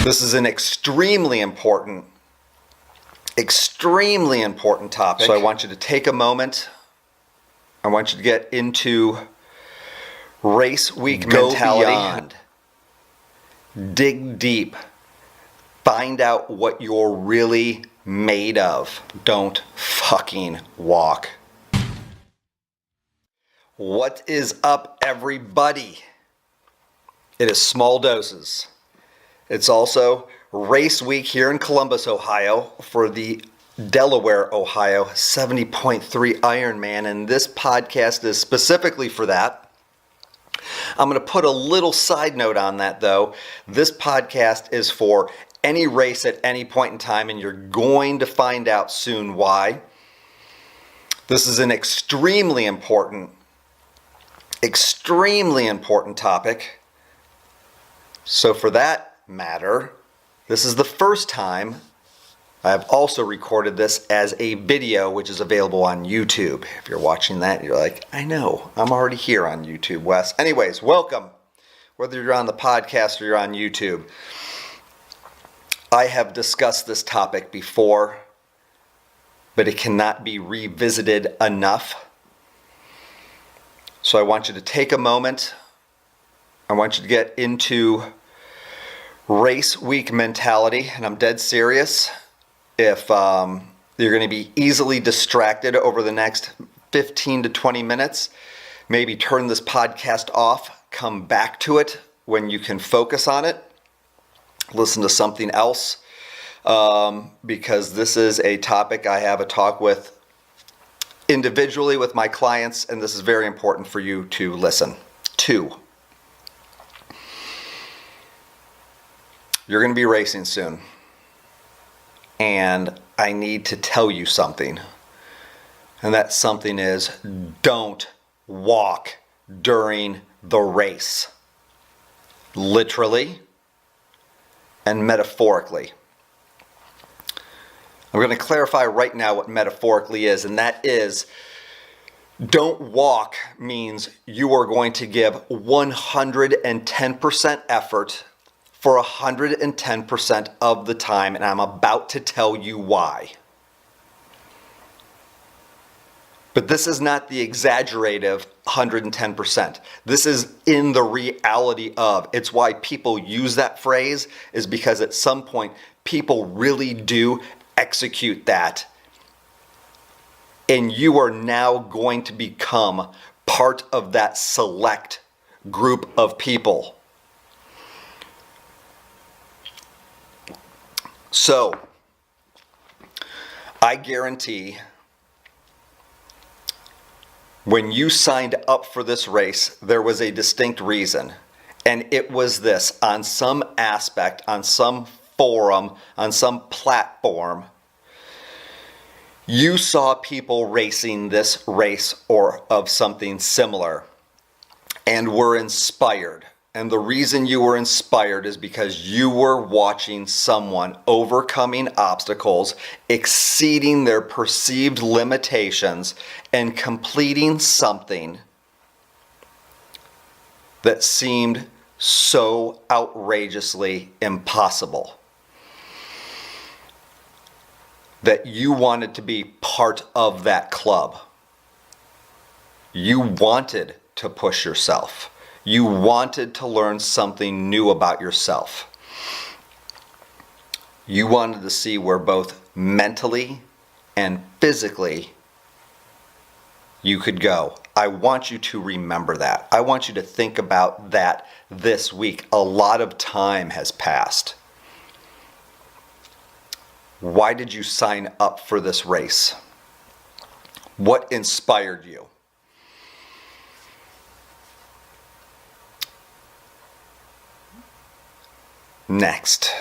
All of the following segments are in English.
This is an extremely important topic. So I want you to take a moment. I want you to get into race week mentality. Beyond. Dig deep. Find out what you're really made of. Don't fucking walk. What is up, everybody? It is small doses. It's also race week here in Columbus, Ohio for the Delaware, Ohio 70.3 Ironman, and this podcast is specifically for that. I'm going to put a little side note on that though. This podcast is for any race at any point in time, and you're going to find out soon why. This is an extremely important topic. So for that matter, this is the first time I have also recorded this as a video, which is available on YouTube. If you're watching that, you're like, I know, I'm already here on YouTube, Wes. Anyways, welcome. Whether you're on the podcast or you're on YouTube, I have discussed this topic before, but it cannot be revisited enough. So I want you to take a moment. I want you to get into race week mentality, and I'm dead serious. If you're going to be easily distracted over the next 15 to 20 minutes, maybe turn this podcast off, come back to it when you can focus on it, listen to something else, because this is a topic I have a talk with individually with my clients, and this is very important for you to listen to. You're going to be racing soon, and I need to tell you something, and that something is don't walk during the race, literally and metaphorically. I'm going to clarify right now what metaphorically is, and that is don't walk means you are going to give 110% effort for 110% of the time, and I'm about to tell you why. But this is not the exaggerative 110%. This is in the reality of. It's why people use that phrase, is because at some point people really do execute that. And you are now going to become part of that select group of people. So, I guarantee when you signed up for this race, there was a distinct reason. And it was this: on some aspect, on some forum, on some platform, you saw people racing this race or of something similar and were inspired. And the reason you were inspired is because you were watching someone overcoming obstacles, exceeding their perceived limitations, and completing something that seemed so outrageously impossible that you wanted to be part of that club. You wanted to push yourself. You wanted to learn something new about yourself. You wanted to see where both mentally and physically you could go. I want you to remember that. I want you to think about that this week. A lot of time has passed. Why did you sign up for this race? What inspired you? Next,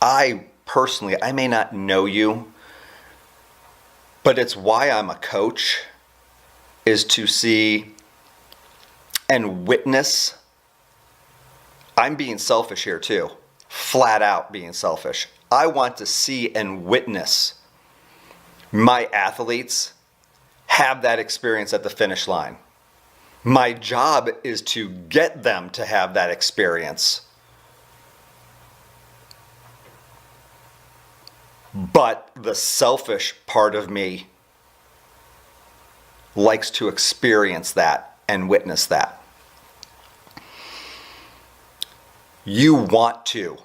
I may not know you, but it's why I'm a coach, is to see and witness. I'm being selfish here too, flat out being selfish. I want to see and witness my athletes have that experience at the finish line. My job is to get them to have that experience. But the selfish part of me likes to experience that and witness that. You want to.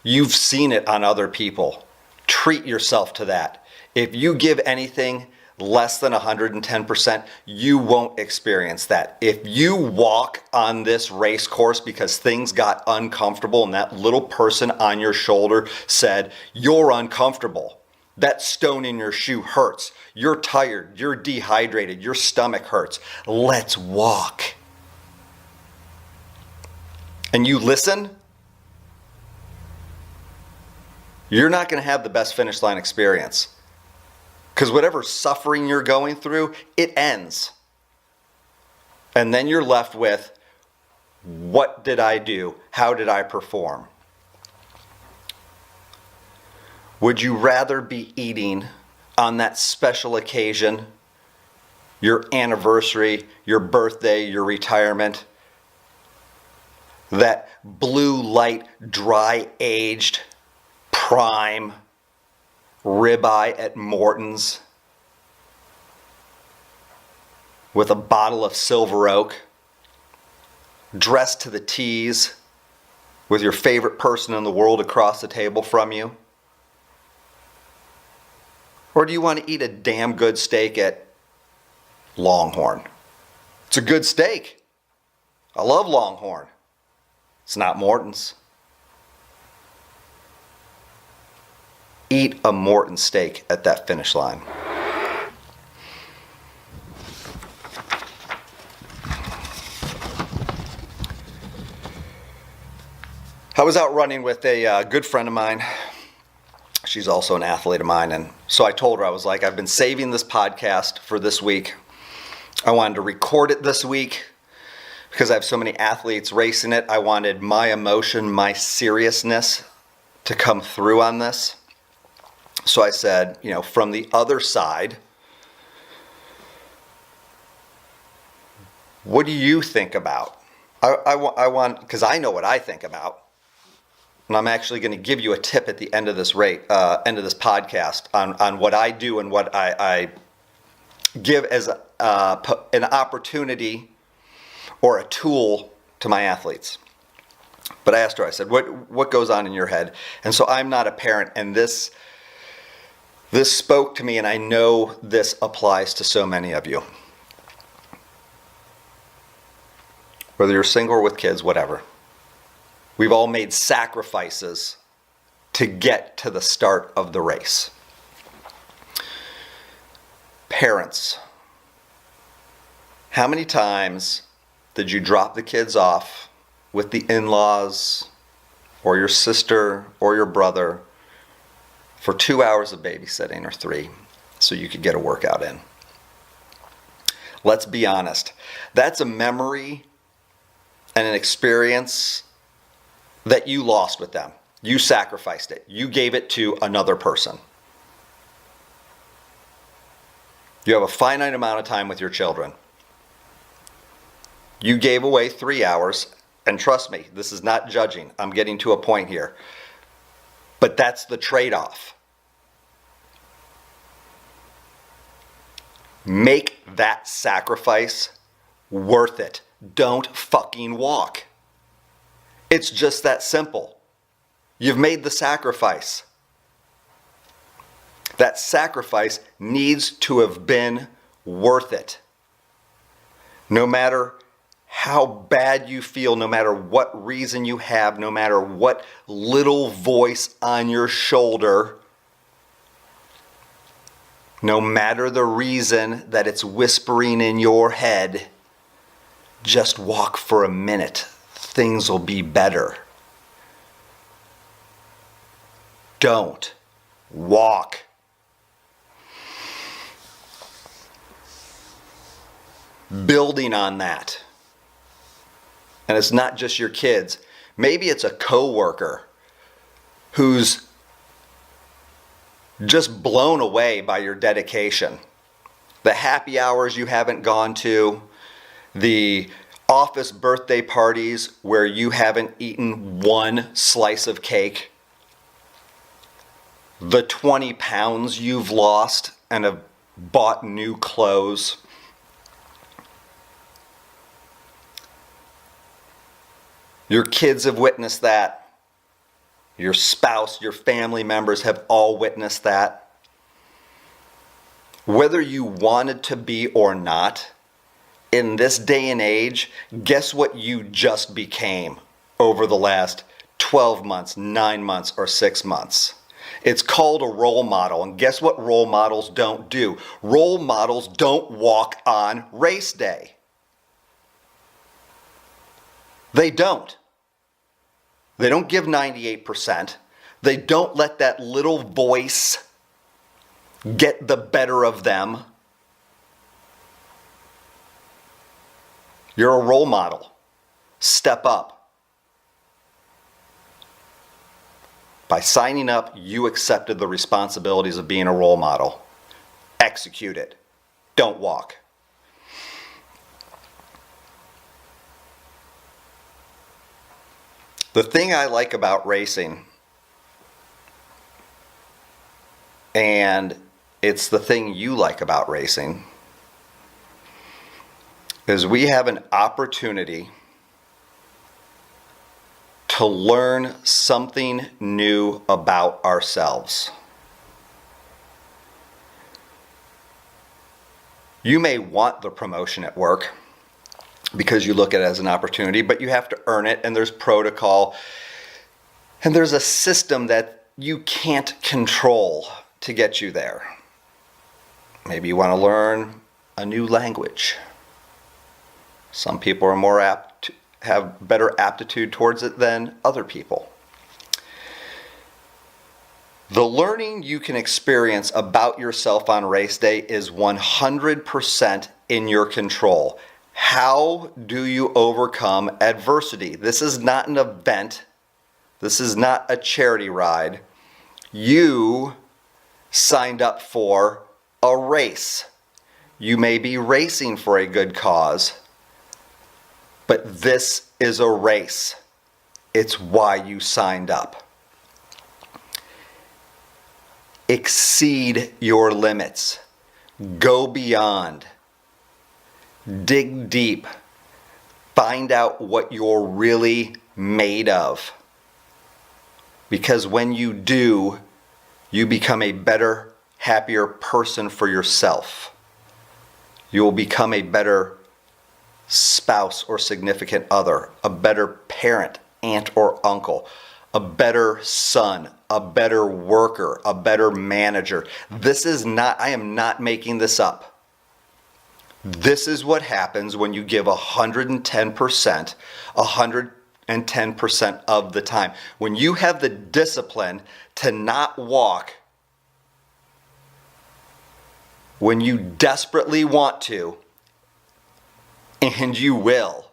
You've seen it on other people. Treat yourself to that. If you give anything less than 110%, you won't experience that. If you walk on this race course because things got uncomfortable and that little person on your shoulder said, "You're uncomfortable. That stone in your shoe hurts. You're tired. You're dehydrated. Your stomach hurts. Let's walk." And you listen, you're not going to have the best finish line experience. Because whatever suffering you're going through, it ends. And then you're left with, what did I do? How did I perform? Would you rather be eating on that special occasion, your anniversary, your birthday, your retirement, that blue light, dry aged, prime ribeye at Morton's with a bottle of Silver Oak, dressed to the T's with your favorite person in the world across the table from you? Or do you want to eat a damn good steak at Longhorn? It's a good steak. I love Longhorn. It's not Morton's. Eat a Morton steak at that finish line. I was out running with a good friend of mine. She's also an athlete of mine. And so I told her, I was like, I've been saving this podcast for this week. I wanted to record it this week because I have so many athletes racing it. I wanted my emotion, my seriousness to come through on this. So I said, from the other side, what do you think about? I want, because I know what I think about. And I'm actually going to give you a tip at the end of this podcast on what I do and what I give as an opportunity or a tool to my athletes. But I asked her, I said, what goes on in your head? And so I'm not a parent, and this spoke to me, and I know this applies to so many of you. Whether you're single or with kids, whatever. We've all made sacrifices to get to the start of the race. Parents, how many times did you drop the kids off with the in-laws or your sister or your brother for 2 hours of babysitting or 3 so you could get a workout in? Let's be honest. That's a memory and an experience that you lost with them. You sacrificed it. You gave it to another person. You have a finite amount of time with your children. You gave away 3 hours, and trust me, this is not judging. I'm getting to a point here. But that's the trade-off. Make that sacrifice worth it. Don't fucking walk. It's just that simple. You've made the sacrifice. That sacrifice needs to have been worth it. No matter how bad you feel, no matter what reason you have, no matter what little voice on your shoulder, no matter the reason that it's whispering in your head, just walk for a minute. Things will be better. Don't walk. Building on that. And it's not just your kids. Maybe it's a coworker who's just blown away by your dedication. The happy hours you haven't gone to, the office birthday parties where you haven't eaten one slice of cake, the 20 pounds you've lost and have bought new clothes. Your kids have witnessed that. Your spouse, your family members have all witnessed that. Whether you wanted to be or not, in this day and age, guess what you just became over the last 12 months, 9 months, or 6 months? It's called a role model. And guess what role models don't do? Role models don't walk on race day. They don't. They don't give 98%. They don't let that little voice get the better of them. You're a role model. Step up. By signing up, you accepted the responsibilities of being a role model. Execute it. Don't walk. The thing I like about racing, and it's the thing you like about racing, is we have an opportunity to learn something new about ourselves. You may want the promotion at work because you look at it as an opportunity, but you have to earn it, and there's protocol, and there's a system that you can't control to get you there. Maybe you want to learn a new language. Some people are more apt to have better aptitude towards it than other people. The learning you can experience about yourself on race day is 100% in your control. How do you overcome adversity? This is not an event. This is not a charity ride. You signed up for a race. You may be racing for a good cause, but this is a race. It's why you signed up. Exceed your limits. Go beyond. Dig deep. Find out what you're really made of. Because when you do, you become a better, happier person for yourself. You will become a better spouse or significant other, a better parent, aunt or uncle, a better son, a better worker, a better manager. I am not making this up. This is what happens when you give 110%, 110% of the time. When you have the discipline to not walk when you desperately want to, and you will.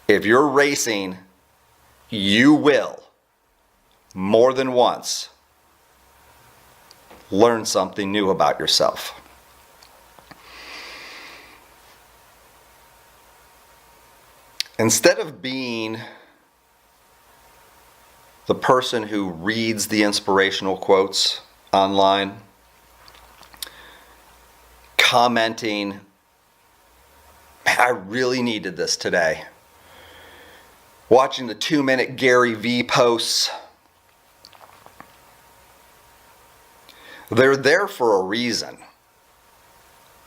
If you're racing, you will, more than once, learn something new about yourself. Instead of being the person who reads the inspirational quotes online, commenting, "Man, I really needed this today," watching the 2-minute Gary V posts, they're there for a reason.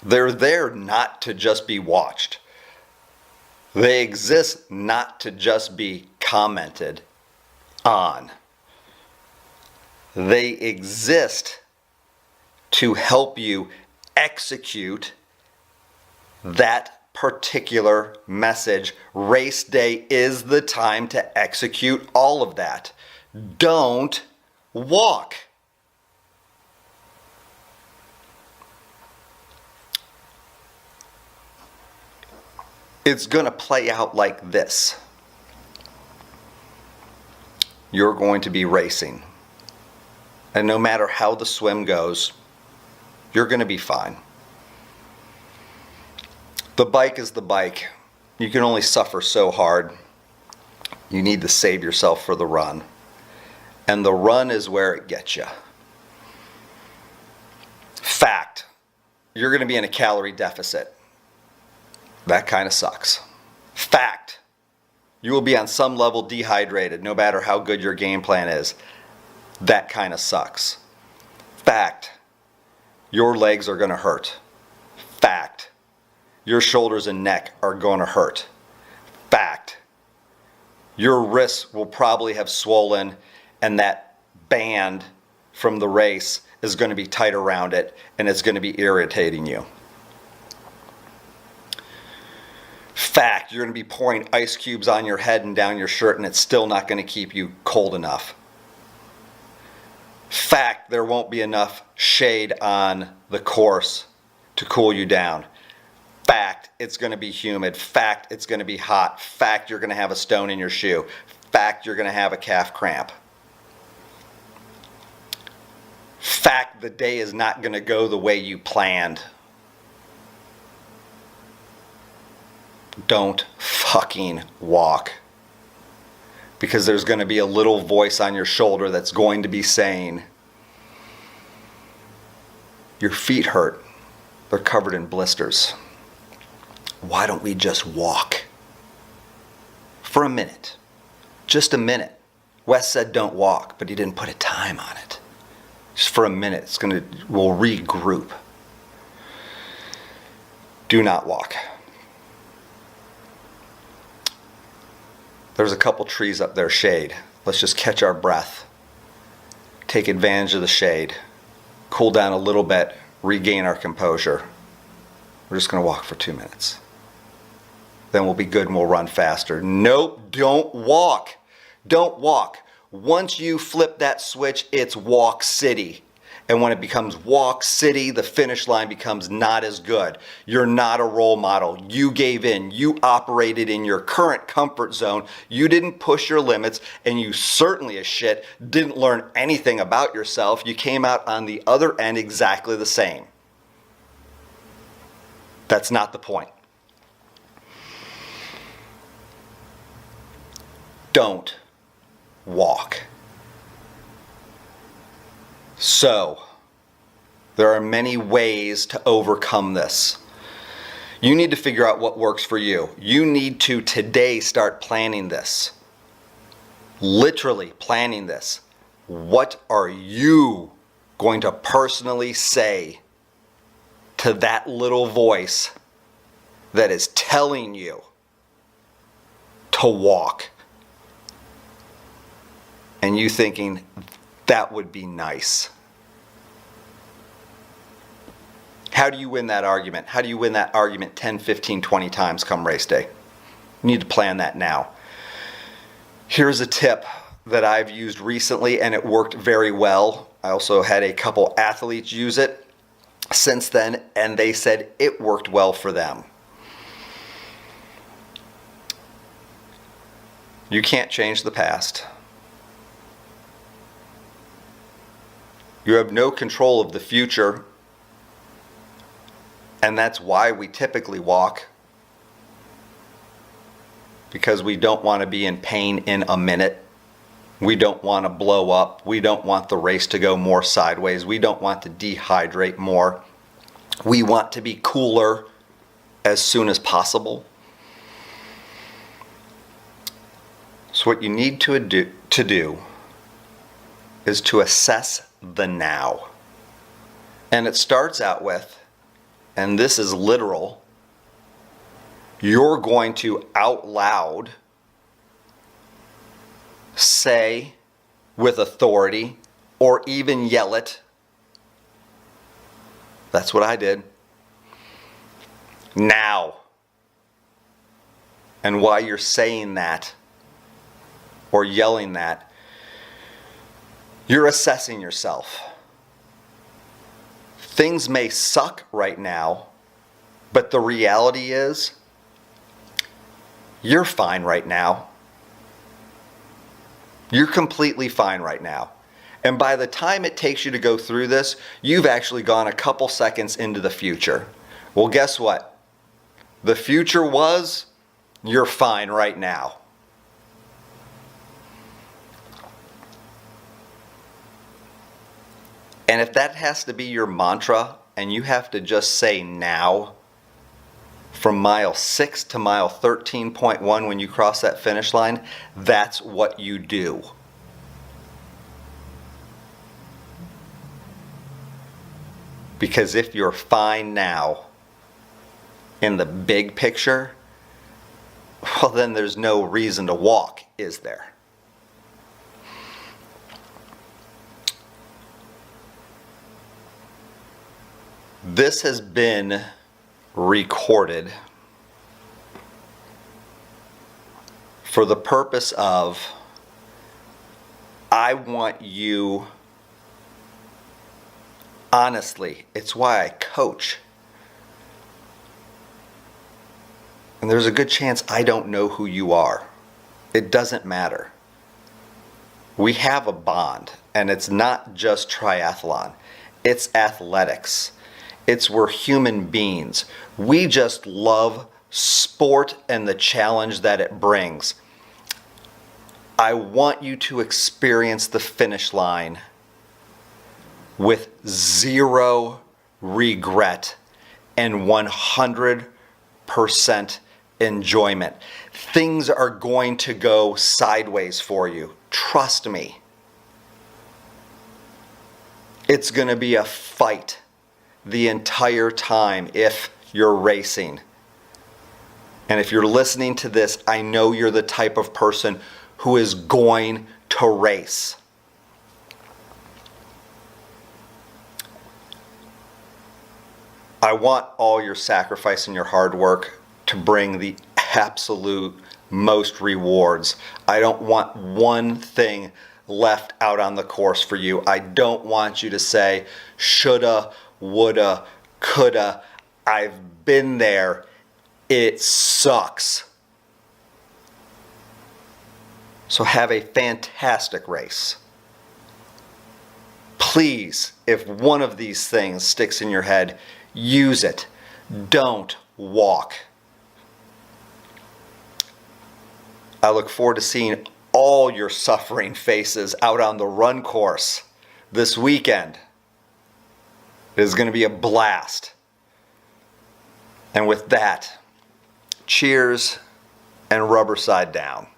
They're there not to just be watched. They exist not to just be commented on. They exist to help you execute that particular message. Race day is the time to execute all of that. Don't walk. It's going to play out like this. You're going to be racing. And no matter how the swim goes, you're going to be fine. The bike is the bike. You can only suffer so hard. You need to save yourself for the run. And the run is where it gets you. Fact, you're going to be in a calorie deficit. That kind of sucks. Fact, you will be on some level dehydrated no matter how good your game plan is. That kind of sucks. Fact, your legs are going to hurt. Fact, your shoulders and neck are going to hurt. Fact, your wrists will probably have swollen and that band from the race is going to be tight around it and it's going to be irritating you. Fact, you're going to be pouring ice cubes on your head and down your shirt and it's still not going to keep you cold enough. Fact, there won't be enough shade on the course to cool you down. Fact, it's going to be humid. Fact, it's going to be hot. Fact, you're going to have a stone in your shoe. Fact, you're going to have a calf cramp. Fact, the day is not going to go the way you planned. Don't fucking walk. Because there's going to be a little voice on your shoulder that's going to be saying, your feet hurt. They're covered in blisters. Why don't we just walk? For a minute. Just a minute. Wes said don't walk, but he didn't put a time on it. Just for a minute. We'll regroup. Do not walk. There's a couple trees up there, shade. Let's just catch our breath. Take advantage of the shade. Cool down a little bit. Regain our composure. We're just going to walk for 2 minutes. Then we'll be good and we'll run faster. Nope, don't walk. Don't walk. Once you flip that switch, it's walk city. And when it becomes walk city, the finish line becomes not as good. You're not a role model. You gave in. You operated in your current comfort zone. You didn't push your limits, and you certainly as shit didn't learn anything about yourself. You came out on the other end exactly the same. That's not the point. Don't walk. So, there are many ways to overcome this. You need to figure out what works for you. You need to today start planning this. Literally planning this. What are you going to personally say to that little voice that is telling you to walk? And you thinking, that would be nice. How do you win that argument? How do you win that argument 10, 15, 20 times come race day? You need to plan that now. Here's a tip that I've used recently and it worked very well. I also had a couple athletes use it since then and they said it worked well for them. You can't change the past. You have no control of the future, and that's why we typically walk, because we don't want to be in pain in a minute. We don't want to blow up. We don't want the race to go more sideways. We don't want to dehydrate more. We want to be cooler as soon as possible. So what you need to do is to assess the now. And it starts out with, and this is literal, you're going to out loud say with authority or even yell it. That's what I did. Now. And while you're saying that or yelling that, you're assessing yourself. Things may suck right now, but the reality is, you're fine right now. You're completely fine right now. And by the time it takes you to go through this, you've actually gone a couple seconds into the future. Well, guess what? the future was, you're fine right now. And if that has to be your mantra and you have to just say now, from mile 6 to mile 13.1 when you cross that finish line, that's what you do. Because if you're fine now in the big picture, well, then there's no reason to walk, is there? This has been recorded for the purpose of, I want you, honestly, it's why I coach. And there's a good chance I don't know who you are. It doesn't matter. We have a bond, and it's not just triathlon. It's athletics. It's we're human beings. We just love sport and the challenge that it brings. I want you to experience the finish line with zero regret and 100% enjoyment. Things are going to go sideways for you. Trust me. It's going to be a fight the entire time if you're racing. And if you're listening to this, I know you're the type of person who is going to race. I want all your sacrifice and your hard work to bring the absolute most rewards. I don't want one thing left out on the course for you. I don't want you to say, shoulda, woulda, coulda. I've been there. It sucks. So have a fantastic race. Please, if one of these things sticks in your head, use it. Don't walk. I look forward to seeing all your suffering faces out on the run course this weekend. It is going to be a blast. And with that, cheers and rubber side down.